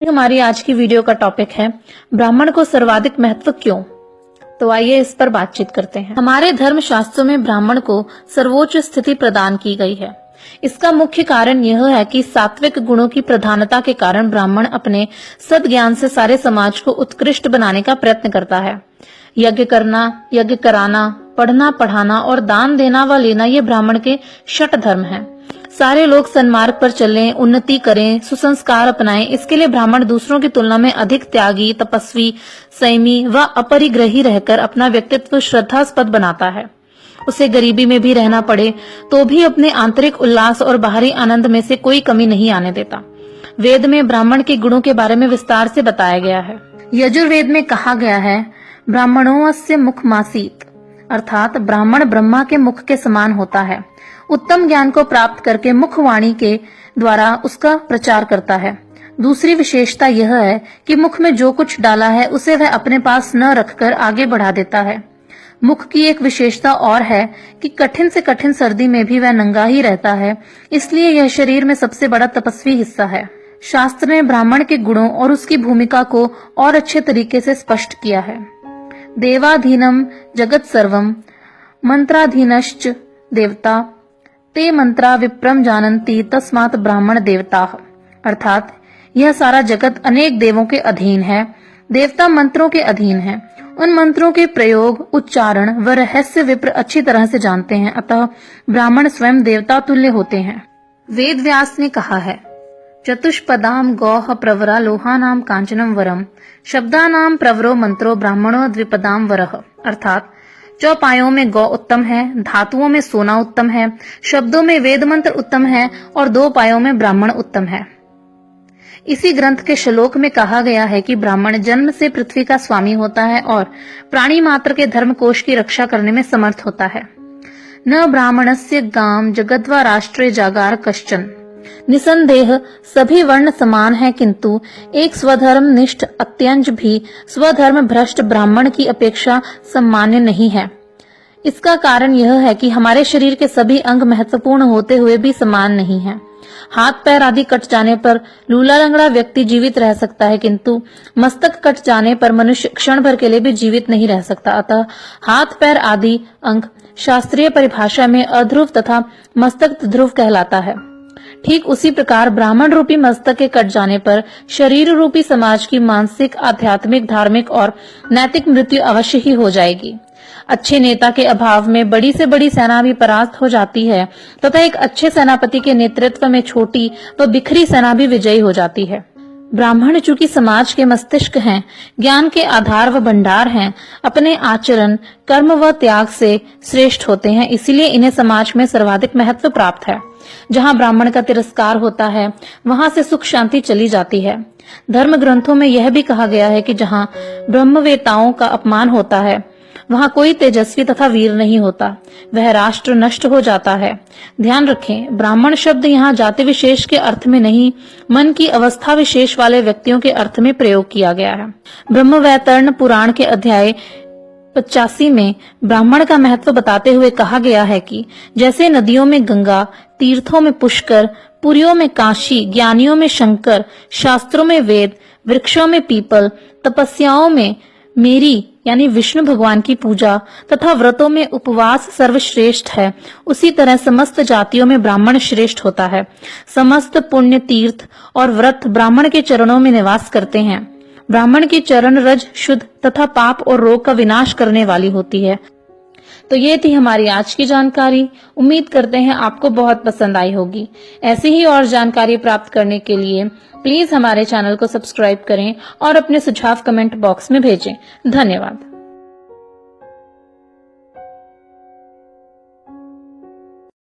हमारी आज की वीडियो का टॉपिक है ब्राह्मण को सर्वाधिक महत्व क्यों। तो आइए इस पर बातचीत करते हैं। हमारे धर्म शास्त्रों में ब्राह्मण को सर्वोच्च स्थिति प्रदान की गई है। इसका मुख्य कारण यह है कि सात्विक गुणों की प्रधानता के कारण ब्राह्मण अपने सद्ज्ञान से सारे समाज को उत्कृष्ट बनाने का प्रयत्न करता है। यज्ञ करना, यज्ञ कराना, पढ़ना पढ़ाना और दान देना व लेना ये ब्राह्मण के षट धर्म हैं। सारे लोग सन्मार्ग पर चलें, उन्नति करें, सुसंस्कार अपनाएं। इसके लिए ब्राह्मण दूसरों की तुलना में अधिक त्यागी, तपस्वी, संयमी व अपरिग्रही रहकर अपना व्यक्तित्व श्रद्धास्पद बनाता है। उसे गरीबी में भी रहना पड़े तो भी अपने आंतरिक उल्लास और बाहरी आनंद में से कोई कमी नहीं आने देता। वेद में ब्राह्मण के गुणों के बारे में विस्तार से बताया गया है। यजुर्वेद में कहा गया है, ब्राह्मणोऽस्य मुखमासीत्, अर्थात ब्राह्मण ब्रह्मा के मुख के समान होता है। उत्तम ज्ञान को प्राप्त करके मुखवाणी के द्वारा उसका प्रचार करता है। दूसरी विशेषता यह है कि मुख में जो कुछ डाला है उसे वह अपने पास न रखकर आगे बढ़ा देता है। मुख की एक विशेषता और है कि कठिन से कठिन सर्दी में भी वह नंगा ही रहता है, इसलिए यह शरीर में सबसे बड़ा तपस्वी हिस्सा है। शास्त्र ने ब्राह्मण के गुणों और उसकी भूमिका को और अच्छे तरीके से स्पष्ट किया है। देवाधीनम जगत सर्वम मंत्राधीनश्च देवता ते मंत्रा विप्रम जानन्ति तस्मात् ब्राह्मण देवताः, अर्थात यह सारा जगत अनेक देवों के अधीन है, देवता मंत्रों के अधीन है। उन मंत्रों के प्रयोग, उच्चारण व रहस्य विप्र अच्छी तरह से जानते हैं, अतः ब्राह्मण स्वयं देवता तुल्य होते हैं। वेद व्यास ने कहा है, चतुष्पदाम गौः प्रवरा लोहानाम कांचनम वरम शब्दानाम प्रवरो मंत्रो ब्राह्मणो द्विपदाम वरः, अर्थात चौपायों में गौ उत्तम है, धातुओं में सोना उत्तम है, शब्दों में वेद मंत्र उत्तम है और दो पायों में ब्राह्मण उत्तम है। इसी ग्रंथ के श्लोक में कहा गया है कि ब्राह्मण जन्म से पृथ्वी का स्वामी होता है और प्राणी मात्र के धर्म कोश की रक्षा करने में समर्थ होता है। न ब्राह्मणस्य गाम जगद्वा राष्ट्रे जागार कश्चन, निसंदेह सभी वर्ण समान है, किंतु एक स्वधर्म निष्ठ अत्यंज भी स्वधर्म भ्रष्ट ब्राह्मण की अपेक्षा सम्मान्य नहीं है। इसका कारण यह है कि हमारे शरीर के सभी अंग महत्वपूर्ण होते हुए भी समान नहीं है। हाथ पैर आदि कट जाने पर लूला लंगड़ा व्यक्ति जीवित रह सकता है, किंतु मस्तक कट जाने पर मनुष्य क्षण भर के लिए भी जीवित नहीं रह सकता। अतः हाथ पैर आदि अंग शास्त्रीय परिभाषा में अध्रुव तथा मस्तक ध्रुव कहलाता है। ठीक उसी प्रकार ब्राह्मण रूपी मस्तक के कट जाने पर शरीर रूपी समाज की मानसिक, आध्यात्मिक, धार्मिक और नैतिक मृत्यु अवश्य ही हो जाएगी। अच्छे नेता के अभाव में बड़ी से बड़ी सेना भी परास्त हो जाती है तथा एक अच्छे सेनापति के नेतृत्व में छोटी व बिखरी सेना भी विजयी हो जाती है। ब्राह्मण चूंकि समाज के मस्तिष्क हैं, ज्ञान के आधार व भंडार हैं, अपने आचरण, कर्म व त्याग से श्रेष्ठ होते हैं, इसीलिए इन्हें समाज में सर्वाधिक महत्व प्राप्त है। जहाँ ब्राह्मण का तिरस्कार होता है वहां से सुख शांति चली जाती है। धर्म ग्रंथों में यह भी कहा गया है कि जहाँ ब्रह्मवेताओं का अपमान होता है वहाँ कोई तेजस्वी तथा वीर नहीं होता, वह राष्ट्र नष्ट हो जाता है। ध्यान रखें, ब्राह्मण शब्द यहाँ जाति विशेष के अर्थ में नहीं, मन की अवस्था विशेष वाले व्यक्तियों के अर्थ में प्रयोग किया गया है। ब्रह्मवैतरण पुराण के अध्याय 85 में ब्राह्मण का महत्व बताते हुए कहा गया है कि जैसे नदियों में गंगा, तीर्थों में पुष्कर, पुरियों में काशी, ज्ञानियों में शंकर, शास्त्रों में वेद, वृक्षों में पीपल, तपस्याओं में मेरी यानी विष्णु भगवान की पूजा तथा व्रतों में उपवास सर्वश्रेष्ठ है, उसी तरह समस्त जातियों में ब्राह्मण श्रेष्ठ होता है। समस्त पुण्य, तीर्थ और व्रत ब्राह्मण के चरणों में निवास करते हैं। ब्राह्मण की चरण रज शुद्ध तथा पाप और रोग का विनाश करने वाली होती है। तो ये थी हमारी आज की जानकारी। उम्मीद करते हैं आपको बहुत पसंद आई होगी। ऐसी ही और जानकारी प्राप्त करने के लिए प्लीज हमारे चैनल को सब्सक्राइब करें और अपने सुझाव कमेंट बॉक्स में भेजें। धन्यवाद।